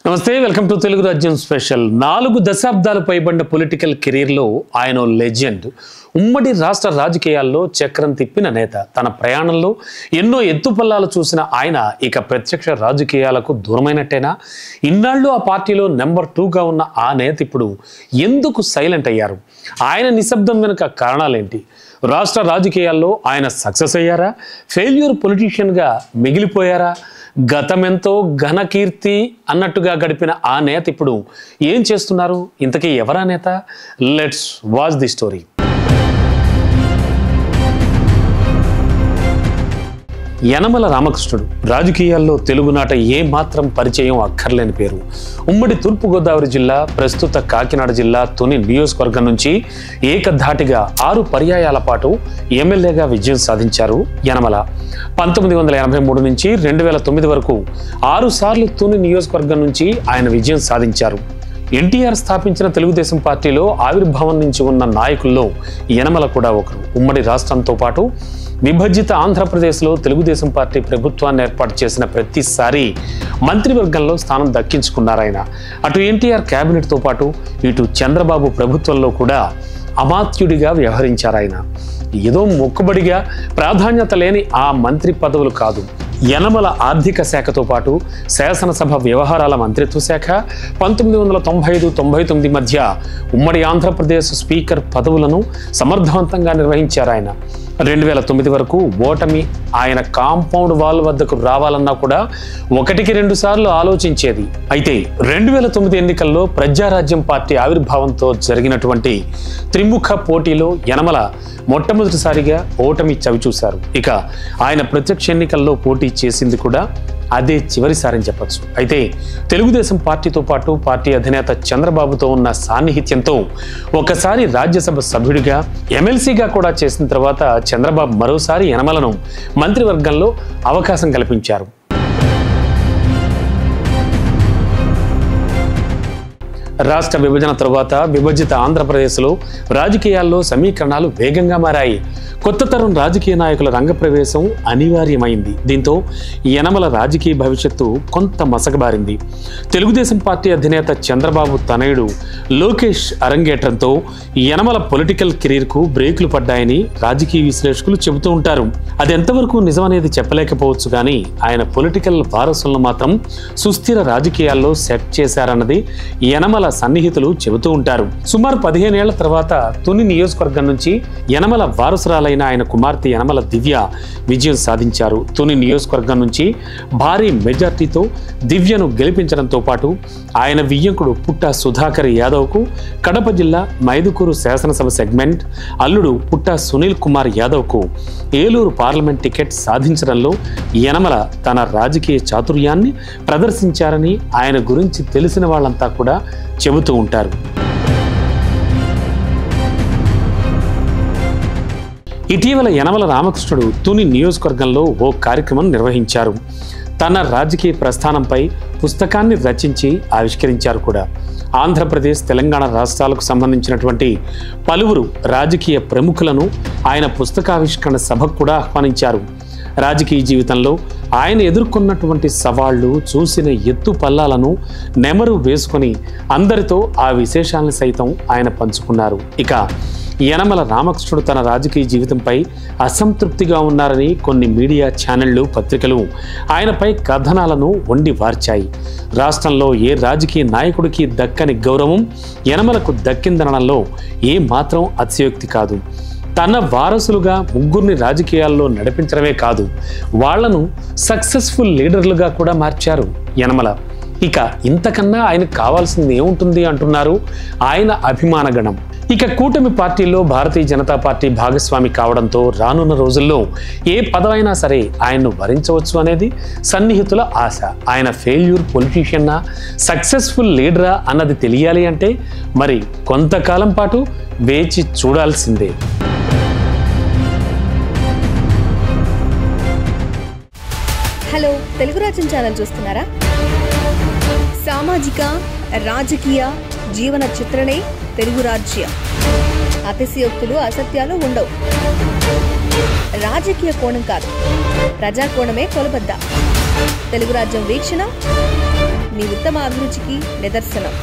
నమస్తే welcome to Telugu రాజ్యం special 4 దశాబ్దాలు పైబడిన పొలిటికల్ కెరీర్లో ఆయన లెజెండ్ ఉమ్మడి రాష్ట్ర రాజకీయాల్లో చక్రం తిప్పిన నేత తన ప్రయాణంలో ఎన్నో ఎత్తుపల్లాలు చూసిన ఆయన ఇక ప్రత్యక్ష రాజకీయాలకు దూరమైనట్టేనా ఇన్నాళ్ళు ఆ పార్టీలో నెంబర్ 2గా ఉన్న ఆ నేత ఇప్పుడు ఎందుకు సైలెంట్ అయ్యారు ఆయన నిశ్శబ్దం వెనుక కారణాలేంటి రాష్ట్ర రాజకీయాల్లో ఆయన సక్సెస్ అయ్యారా ఫెయిల్యూర్ పొలిటీషియన్గా మిగిలిపోయారా గతమెంతో ఘనకీర్తి అన్నట్టుగా గడిపిన ఆ నేత ఇప్పుడు ఏం చేస్తున్నారు ఇంతకీ ఎవరా నేత let's watch the story Yanamala Ramakrishnudu రాజకీయాల్లో తెలుగునాట ఏ మాత్రం పరిచయం అక్కర్లేని పేరు ఉమ్మడి తూర్పుగోదావరి జిల్లా ప్రస్తుత కాకినాడ జిల్లా తుని నియోజకవర్గం నుంచి ఏకధాటిగా 6 పర్యాయాల పాటు ఎమ్మెల్యేగా విజయం సాధించారు యనమల 1983 నుంచి 2009 వరకు 6 సార్లు తుని నియోజకవర్గం నుంచి ఆయన విజయం సాధించారు ఎన్టీఆర్ స్థాపించిన తెలుగుదేశం పార్టీలో ఆవిర్భావం నుంచి ఉన్న నాయకుల్లో యనమల కూడా ఒకరు ఉమ్మడి రాష్ట్రంతో పాటు విభజిత ఆంధ్రప్రదేశ్లో తెలుగుదేశం పార్టీ ప్రభుత్వాన్ని ఏర్పాటు చేసిన ప్రతిసారి మంత్రివర్గంలో స్థానం దక్కించుకున్నారు ఆయన అటు ఎన్టీఆర్ క్యాబినెట్తో పాటు ఇటు చంద్రబాబు ప్రభుత్వంలో కూడా అమాత్యుడిగా వ్యవహరించారు ఆయన ఏదో మొక్కుబడిగా ప్రాధాన్యత లేని ఆ మంత్రి పదవులు కాదు యనమల ఆర్థిక శాఖతో పాటు శాసనసభ వ్యవహారాల మంత్రిత్వ శాఖ 1995-99 మధ్య ఉమ్మడి ఆంధ్రప్రదేశ్ స్పీకర్ పదవులను సమర్థవంతంగా నిర్వహించారు ఆయన 2009 వరకు ఓటమి ఆయన కాంపౌండ్ వాల్ వద్దకు రావాలన్నా కూడా 1-2 సార్లు ఆలోచించేది అయితే 2009 ఎన్నికల్లో ప్రజారాజ్యం పార్టీ ఆవిర్భావంతో జరిగినటువంటి త్రిముఖ పోటీలో యనమల మొట్టమొదటిసారిగా ఓటమి చవిచూశారు ఇక ఆయన ప్రత్యక్ష ఎన్నికల్లో పోటీ చేసింది కూడా అదే చివరిసారని చెప్పచ్చు అయితే తెలుగుదేశం పార్టీతో పాటు పార్టీ అధినేత చంద్రబాబుతో ఉన్న సాన్నిహిత్యంతో ఒకసారి రాజ్యసభ సభ్యుడిగా ఎమ్మెల్సీగా కూడా చేసిన తర్వాత చంద్రబాబు మరోసారి యనమలను మంత్రివర్గంలో అవకాశం కల్పించారు రాష్ట్ర విభజన తరువాత విభజిత ఆంధ్రప్రదేశ్లో రాజకీయాల్లో సమీకరణాలు వేగంగా మారాయి కొత్త తరం రాజకీయ నాయకుల రంగప్రవేశం అనివార్యమైంది దీంతో యనమల రాజకీయ భవిష్యత్తు కొంత మసకబారింది తెలుగుదేశం పార్టీ అధినేత చంద్రబాబు తనయుడు లోకేష్ అరంగేట్రంతో యనమల పొలిటికల్ కెరీర్కు బ్రేకులు పడ్డాయని రాజకీయ విశ్లేషకులు చెబుతూ ఉంటారు అది ఎంతవరకు నిజమనేది చెప్పలేకపోవచ్చు కానీ ఆయన పొలిటికల్ వారసులను మాత్రం సుస్థిర రాజకీయాల్లో సెట్ చేశారన్నది యనమల సన్నిహితులు చెబుతూ ఉంటారు సుమారు 15 ఏళ్ల తర్వాత తుని నియోజకవర్గం నుంచి యనమల వారసురాలైన ఆయన కుమార్తె యనమల దివ్య విజయం సాధించారు తుని నియోజకవర్గం నుంచి భారీ మెజార్టీతో దివ్యను గెలిపించడంతో పాటు ఆయన వియ్యంకుడు పుట్ట సుధాకర్ యాదవ్కు కడప జిల్లా మైదుకూరు శాసనసభ సెగ్మెంట్ అల్లుడు పుట్ట సునీల్ కుమార్ యాదవ్కు ఏలూరు పార్లమెంట్ టికెట్ సాధించడంలో యనమల తన రాజకీయ చాతుర్యాన్ని ప్రదర్శించారని ఆయన గురించి తెలిసిన వాళ్ళంతా కూడా చెబుతూ ఉంటారు ఇటీవల యనమల రామకృష్ణుడు తుని నియోజకవర్గంలో ఓ కార్యక్రమం నిర్వహించారు తన రాజకీయ ప్రస్థానంపై పుస్తకాన్ని రచించి ఆవిష్కరించారు కూడా ఆంధ్రప్రదేశ్ తెలంగాణ రాష్ట్రాలకు సంబంధించినటువంటి పలువురు రాజకీయ ప్రముఖులను ఆయన పుస్తకావిష్కరణ సభకు కూడా ఆహ్వానించారు రాజకీయ జీవితంలో ఆయన ఎదుర్కొన్నటువంటి సవాళ్లు చూసిన ఎత్తు పల్లాలను నెమరు వేసుకొని అందరితో ఆ విశేషాలను సైతం ఆయన పంచుకున్నారు ఇక యనమల రామకృష్ణుడు తన రాజకీయ జీవితంపై అసంతృప్తిగా ఉన్నారని కొన్ని మీడియా ఛానళ్లు పత్రికలు ఆయనపై కథనాలను వండి వార్చాయి రాష్ట్రంలో ఏ రాజకీయ నాయకుడికి దక్కని గౌరవం యనమలకు దక్కిందనడంలో ఏ మాత్రం అతిశయోక్తి కాదు తన వారసులుగా ముగ్గురిని రాజకీయాల్లో నడిపించడమే కాదు వాళ్లను సక్సెస్ఫుల్ లీడర్లుగా కూడా మార్చారు యనమల ఇక ఇంతకన్నా ఆయనకు కావాల్సింది ఏముంటుంది అంటున్నారు ఆయన అభిమానగణం ఇక కూటమి పార్టీలో భారతీయ జనతా పార్టీ భాగస్వామి కావడంతో రానున్న రోజుల్లో ఏ పదవైనా సరే ఆయన్ను వరించవచ్చు అనేది సన్నిహితుల ఆశ ఆయన ఫెయిల్యూర్ పొలిటీషియన్నా సక్సెస్ఫుల్ లీడరా అన్నది తెలియాలి అంటే మరి కొంతకాలం పాటు వేచి చూడాల్సిందే హలో తెలుగు రాజ్యం ఛానల్ చూస్తున్నారా సామాజిక రాజకీయ జీవన చిత్రణే తెలుగు రాజ్యం అతిశయోక్తులు అసత్యాలు ఉండవు రాజకీయ కోణం కాదు ప్రజా కోణమే కొలబద్ద తెలుగు రాజ్యం వీక్షణ మీ ఉత్తమ అభిరుచికి నిదర్శనం.